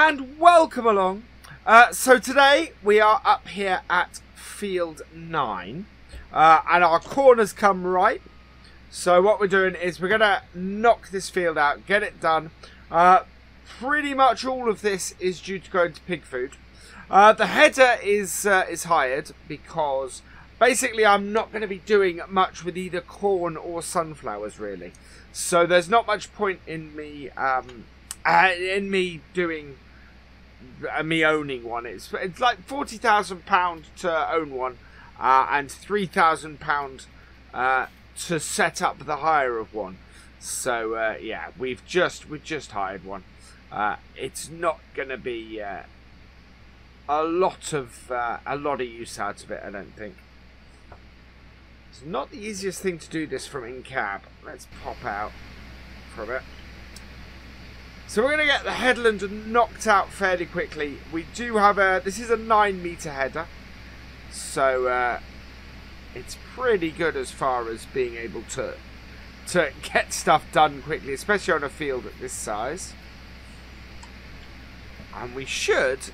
And welcome along. So today we are up here at field 9 and our corners come ripe. So what we're doing is we're going to knock this field out, get it done. Pretty much all of this is due to go into pig food. The header is hired because basically I'm not going to be doing much with either corn or sunflowers really. So there's not much point in me doing me owning one. It's like £40,000 to own one, and £3,000 to set up the hire of one. So yeah, we've just hired one. It's not going to be a lot of use out of it, I don't think. It's not the easiest thing to do this from in cab. Let's pop out for a bit. So we're going to get the headland knocked out fairly quickly. We do have this is a 9-metre header. So it's pretty good as far as being able to get stuff done quickly, especially on a field at this size. And we should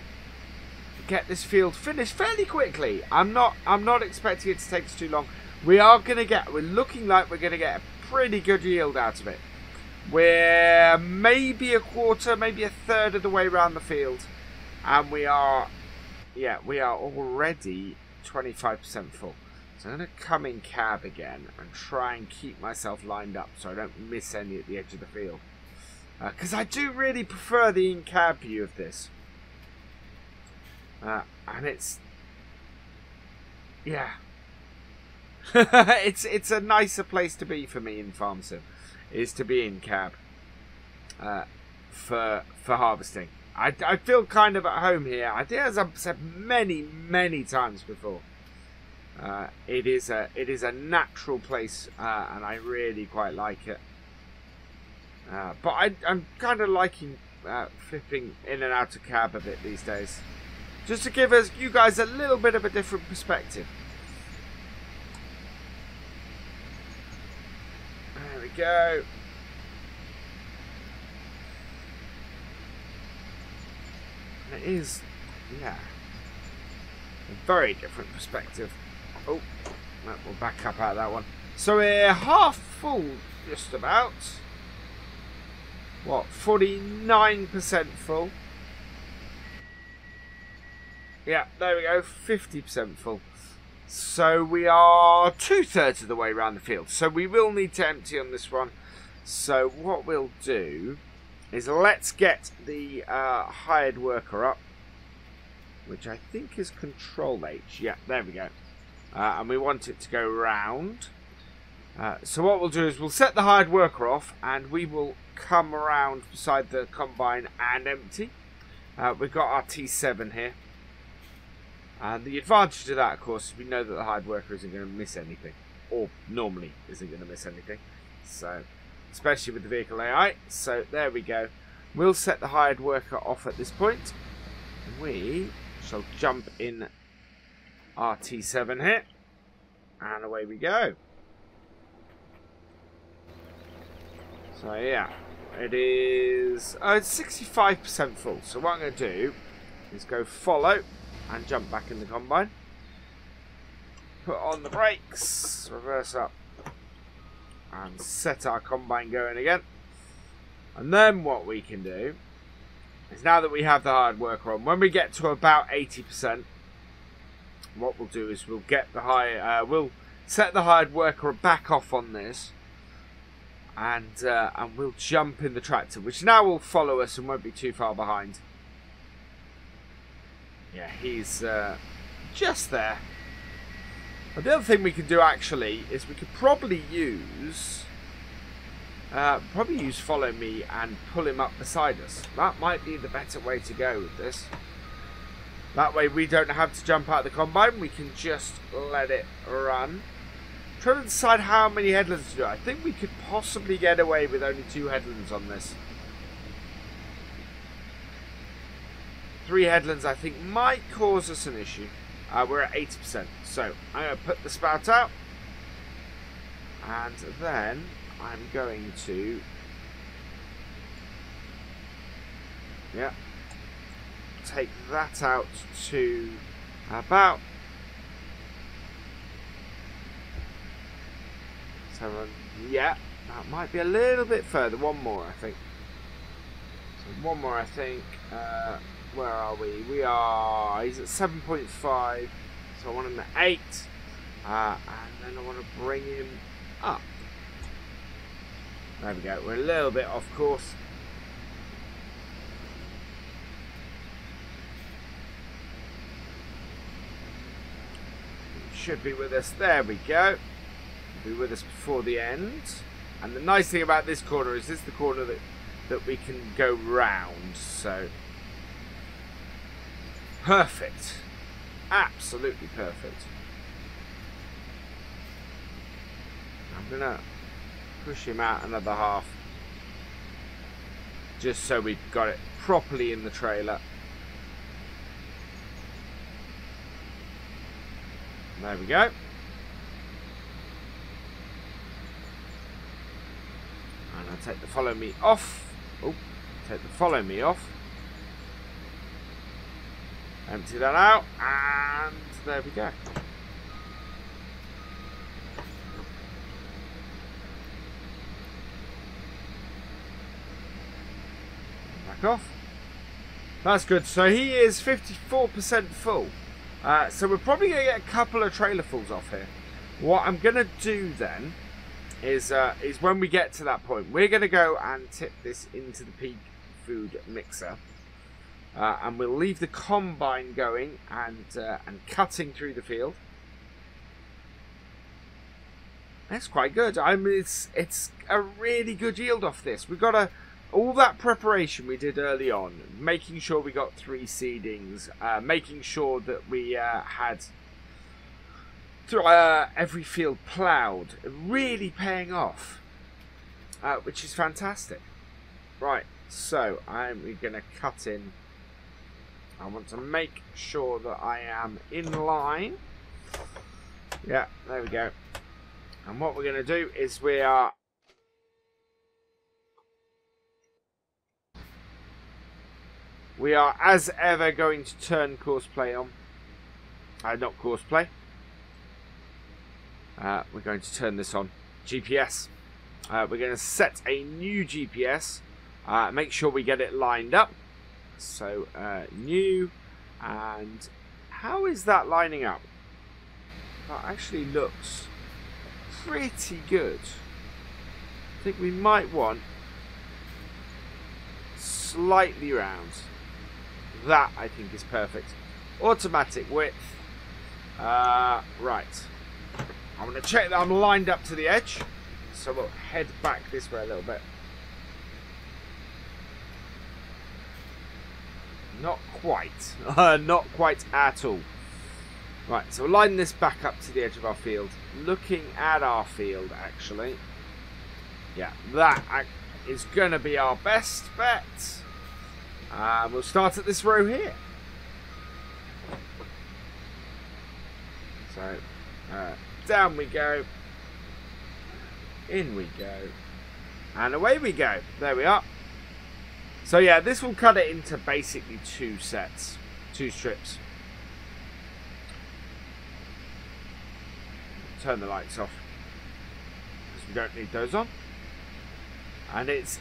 get this field finished fairly quickly. I'm not expecting it to take us too long. We're looking like we're going to get a pretty good yield out of it. We're maybe a quarter, maybe a third of the way around the field, and we are already 25% full. So I'm going to come in cab again and try and keep myself lined up so I don't miss any at the edge of the field, because I do really prefer the in-cab view of this, and it's it's a nicer place to be for me in farm sim, is to be in cab for harvesting. I feel kind of at home here. I think, as I've said many times before, it is a natural place, and I really quite like it. But I'm kind of liking flipping in and out of cab a bit these days, just to give you guys a little bit of a different perspective. There we go. It is, yeah, a very different perspective. Oh, we'll back up out of that one. So we're half full, just about. What, 49% full? Yeah, there we go, 50% full. So we are 2/3 of the way around the field. So we will need to empty on this one. So what we'll do is let's get the hired worker up, which I think is Control H. Yeah, there we go. And we want it to go round. So what we'll do is we'll set the hired worker off, and we will come around beside the combine and empty. We've got our T7 here. And the advantage of that, of course, is we know that the hired worker isn't going to miss anything. Or normally isn't going to miss anything. So, especially with the vehicle AI. So, there we go. We'll set the hired worker off at this point. We shall jump in our T7 here. And away we go. So, yeah. It is... it's 65% full. So, what I'm going to do is go follow and jump back in the combine. Put on the brakes. Reverse up. And set our combine going again. And then what we can do is, now that we have the hired worker on, when we get to about 80%, what we'll do is we'll set the hired worker back off on this, and we'll jump in the tractor, which now will follow us and won't be too far behind. Yeah, he's just there. But the other thing we can do actually is we could probably use follow me and pull him up beside us. That might be the better way to go with this. That way we don't have to jump out of the combine. We can just let it run. I'm trying to decide how many headlands to do. I think we could possibly get away with only 2 headlands on this. 3 headlands I think might cause us an issue. We're at 80%. So I'm going to put the spout out. And then I'm going to take that out to about 7. Yeah, that might be a little bit further. One more, I think. So one more, I think. Where are we? He's at 7.5. So I want him at 8. And then I want to bring him up. There we go. We're a little bit off course. Should be with us. There we go. Be with us before the end. And the nice thing about this corner is this is the corner that we can go round. So perfect. Absolutely perfect. I'm gonna push him out another half, just so we've got it properly in the trailer. There we go. And I'll take the follow me off. Oh, take the follow me off. Empty that out, and there we go. Back off. That's good. So he is 54% full. So we're probably going to get a couple of trailer fulls off here. What I'm going to do then is when we get to that point, we're going to go and tip this into the pig food mixer. And we'll leave the combine going and cutting through the field. That's quite good. I mean, it's a really good yield off this. We've got all that preparation we did early on, making sure we got 3 seedings, making sure that we had every field ploughed, really paying off, which is fantastic. Right, so we're going to cut in. I want to make sure that I am in line. Yeah, there we go. And what we're going to do is we are as ever going to turn course play on. Not course play. We're going to turn this on. GPS. We're going to set a new GPS. Make sure we get it lined up. So new, and how is that lining up? That actually looks pretty good. I think we might want slightly round. That I think is perfect. Automatic width. Right. I'm going to check that I'm lined up to the edge. So we'll head back this way a little bit. Not quite. Not quite at all. Right, so we'll line this back up to the edge of our field. Looking at our field, actually. Yeah, that is going to be our best bet. We'll start at this row here. So, down we go. In we go. And away we go. There we are. So yeah, this will cut it into basically 2 sets. 2 strips. Turn the lights off, because we don't need those on. And it's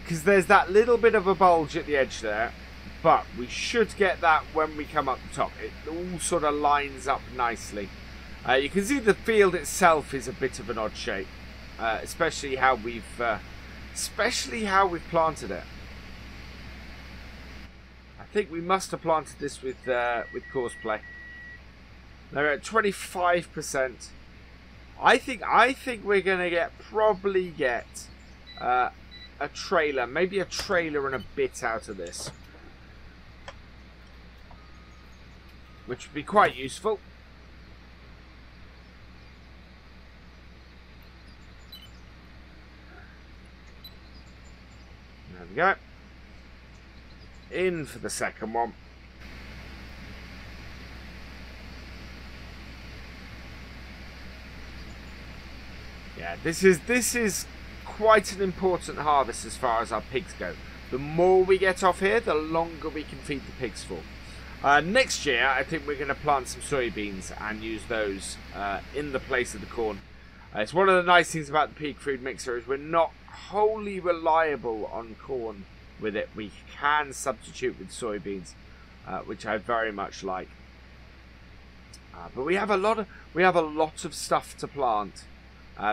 because there's that little bit of a bulge at the edge there, but we should get that when we come up the top. It all sort of lines up nicely. You can see the field itself is a bit of an odd shape, especially how we've planted it. I think we must have planted this with course play. They're at 25%. I think we're gonna probably get a trailer, maybe a trailer and a bit out of this, which would be quite useful. There we go. In for the second one. Yeah, this is quite an important harvest as far as our pigs go. The more we get off here, the longer we can feed the pigs for. Next year, I think we're going to plant some soybeans and use those in the place of the corn. It's one of the nice things about the pig food mixer is we're not wholly reliable on corn with it. We can substitute with soybeans, which I very much like. But we have a lot of stuff to plant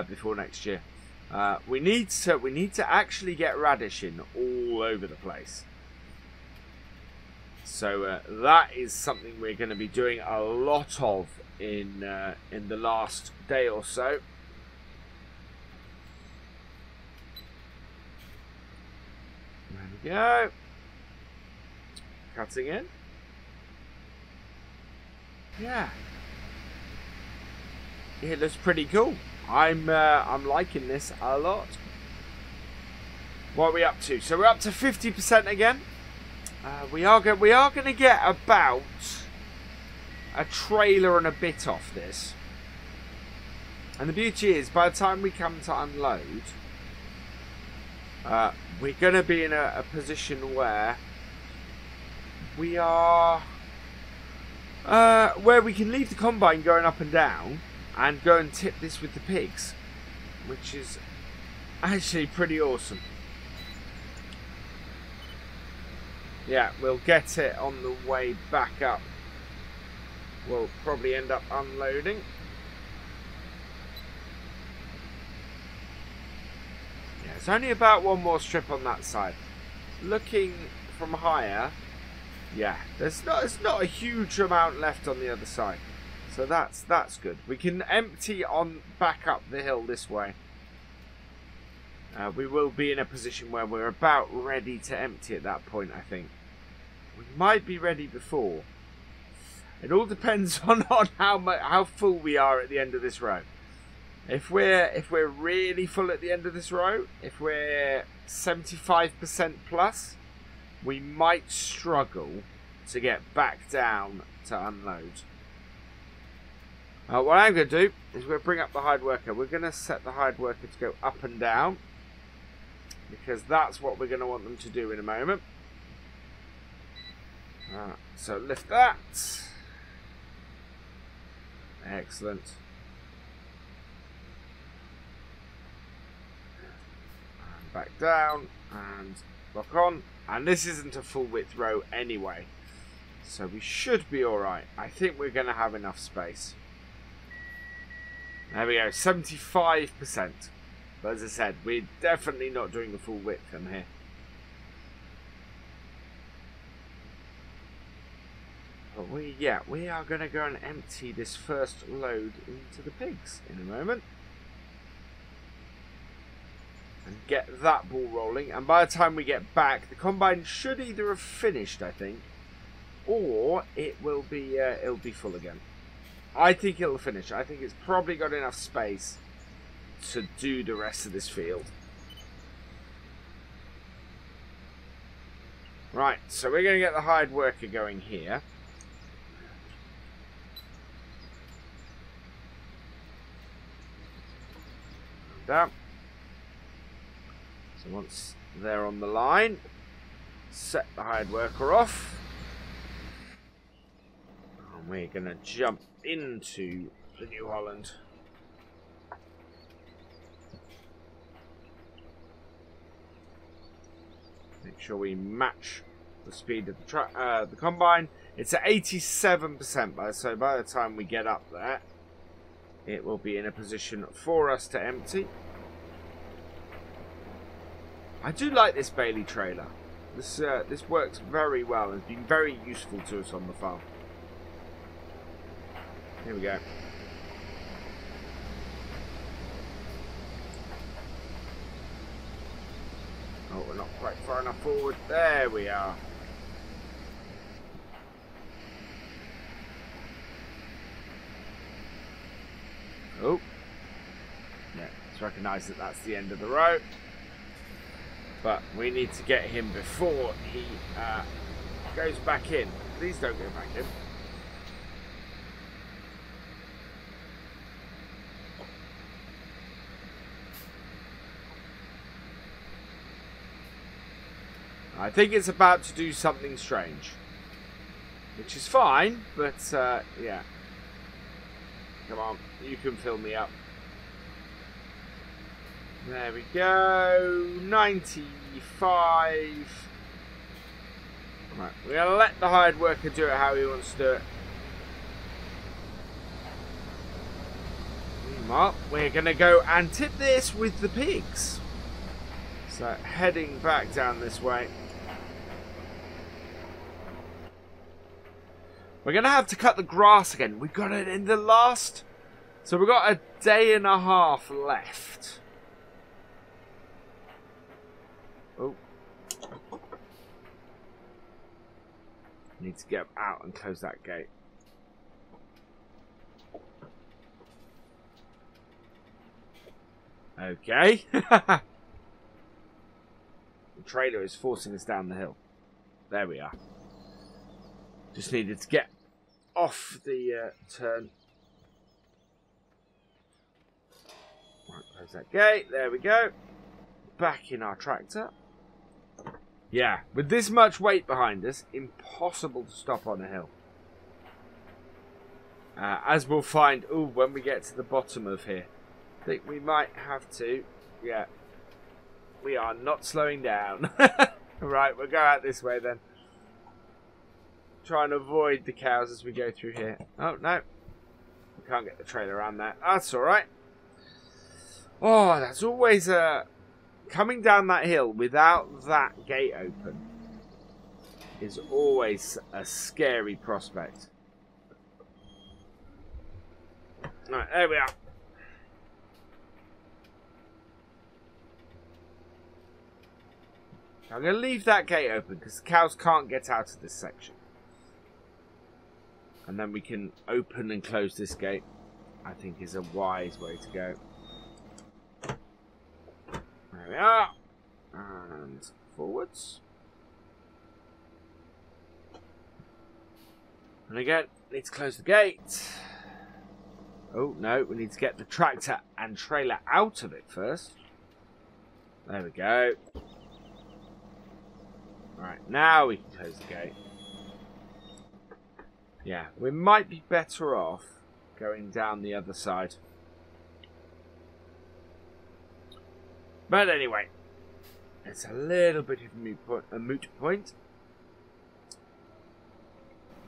before next year. We need to actually get radish in all over the place. So that is something we're going to be doing a lot of in the last day or so. There we go. Cutting in. Yeah. It looks pretty cool. I'm liking this a lot. What are we up to? So we're up to 50% again. We are going to get about a trailer and a bit off this. And the beauty is, by the time we come to unload, we're going to be in a position where we are where we can leave the combine going up and down and go and tip this with the pigs, which is actually pretty awesome. Yeah, we'll get it on the way back up. We'll probably end up unloading. Yeah, it's only about one more strip on that side. Looking from higher, yeah, there's not a huge amount left on the other side. So that's good. We can empty on back up the hill this way. We will be in a position where we're about ready to empty at that point, I think. We might be ready before. It all depends on how full we are at the end of this row. If we're really full at the end of this row, if we're 75% plus, we might struggle to get back down to unload. What I'm going to do is we'll bring up the hide worker. We're going to set the hide worker to go up and down, because that's what we're going to want them to do in a moment. So lift that. Excellent. And back down and lock on. And this isn't a full width row anyway, so we should be alright. I think we're going to have enough space. There we go, 75%. But as I said, we're definitely not doing the full width from here. But we are going to go and empty this first load into the pigs in a moment. And get that ball rolling. And by the time we get back, the combine should either have finished, I think, or it'll be full again. I think it'll finish. I think it's probably got enough space to do the rest of this field. Right, so we're going to get the hide worker going here. Down. So once they're on the line, set the hide worker off. And we're going to jump into the New Holland. Make sure we match the speed of the combine. It's at 87%, so by the time we get up there, it will be in a position for us to empty. I do like this Bailey trailer. This works very well and has been very useful to us on the farm. Here we go. Oh, we're not quite far enough forward. There we are. Oh. Yeah, let's recognise that that's the end of the row. But we need to get him before he goes back in. Please don't go back in. I think it's about to do something strange. Which is fine, but yeah. Come on, you can fill me up. There we go. 95. Right, we're going to let the hired worker do it how he wants to do it. Meanwhile, we're going to go and tip this with the pigs. So, heading back down this way. We're going to have to cut the grass again. We got it in the last... So we've got a day and a half left. Oh. Need to get out and close that gate. Okay. The trailer is forcing us down the hill. There we are. Just needed to get off the turn. Right, close that gate. There we go. Back in our tractor. Yeah, with this much weight behind us, impossible to stop on a hill. As we'll find, when we get to the bottom of here, I think we might have to. Yeah, we are not slowing down. Right, we'll go out this way then. Try and avoid the cows as we go through here. Oh, no. We can't get the trailer around that. That's alright. Oh, that's always coming down that hill without that gate open is always a scary prospect. Right, there we are. I'm going to leave that gate open because the cows can't get out of this section. And then we can open and close this gate. I think is a wise way to go. There we are. And forwards. And again, need to close the gate. Oh, no, we need to get the tractor and trailer out of it first. There we go. Right, now we can close the gate. Yeah, we might be better off going down the other side. But anyway, it's a little bit of a moot point.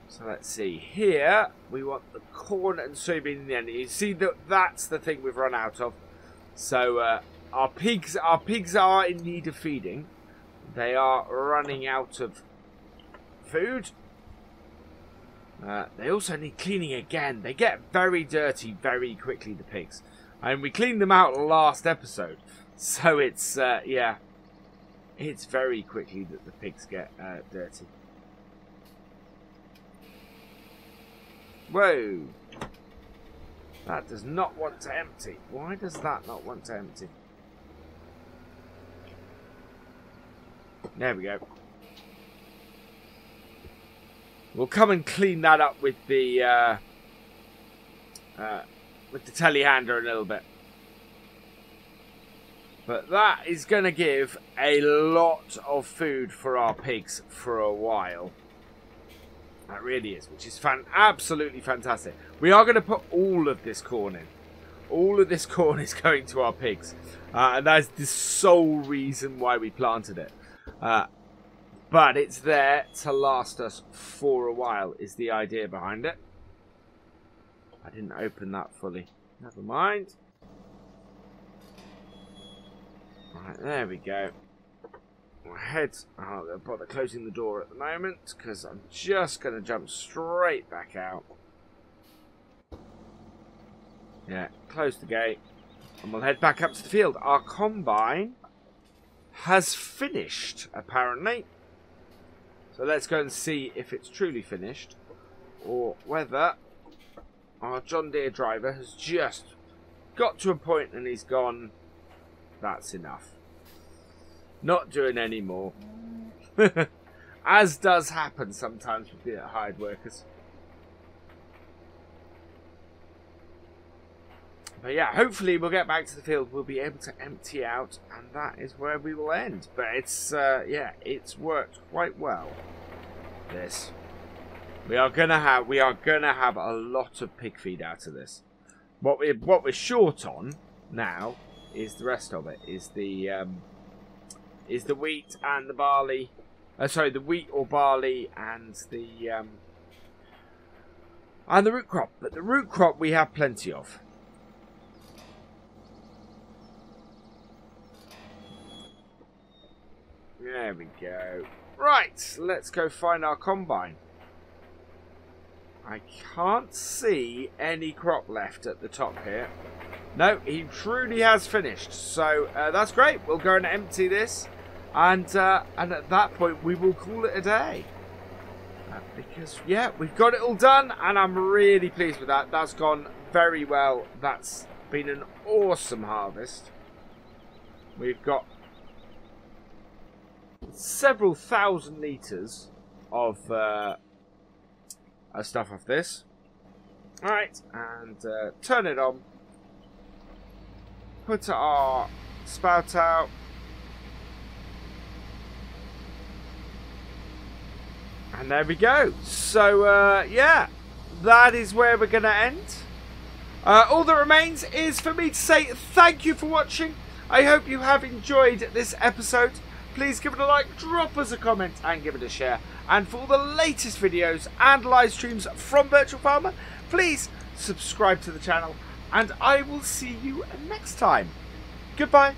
So let's see. Here, we want the corn and soybean in the end. You see that that's the thing we've run out of. So our pigs are in need of feeding. They are running out of food. They also need cleaning again. They get very dirty very quickly, the pigs. And we cleaned them out last episode. So it's, yeah. It's very quickly that the pigs get dirty. Whoa. That does not want to empty. Why does that not want to empty? There we go. We'll come and clean that up with the telehandler in a little bit. But that is going to give a lot of food for our pigs for a while. That really is, which is absolutely fantastic. We are going to put all of this corn in. All of this corn is going to our pigs. And that's the sole reason why we planted it. But it's there to last us for a while, is the idea behind it. I didn't open that fully. Never mind. Right, there we go. My head's... I'm not going to bother closing the door at the moment, because I'm just going to jump straight back out. Yeah, close the gate. And we'll head back up to the field. Our combine has finished, apparently. So let's go and see if it's truly finished, or whether our John Deere driver has just got to a point and he's gone, that's enough. Not doing any more. As does happen sometimes with the hired workers. But yeah, hopefully we'll get back to the field. We'll be able to empty out, and that is where we will end. But it's yeah, it's worked quite well. This we are gonna have a lot of pig feed out of this. What we're short on now is the rest of it. Is the wheat and the barley. Sorry, the wheat or barley and the root crop. But the root crop we have plenty of. There we go. Right, let's go find our combine. I can't see any crop left at the top here. No, he truly has finished. So that's great. We'll go and empty this. And at that point, we will call it a day. Because, yeah, we've got it all done. And I'm really pleased with that. That's gone very well. That's been an awesome harvest. We've got several thousand litres of stuff off this. Alright, and turn it on. Put our spout out. And there we go. So, yeah, that is where we're going to end. All that remains is for me to say thank you for watching. I hope you have enjoyed this episode. Please give it a like, drop us a comment, and give it a share. And for all the latest videos and live streams from Virtual Farmer, please subscribe to the channel. And I will see you next time. Goodbye.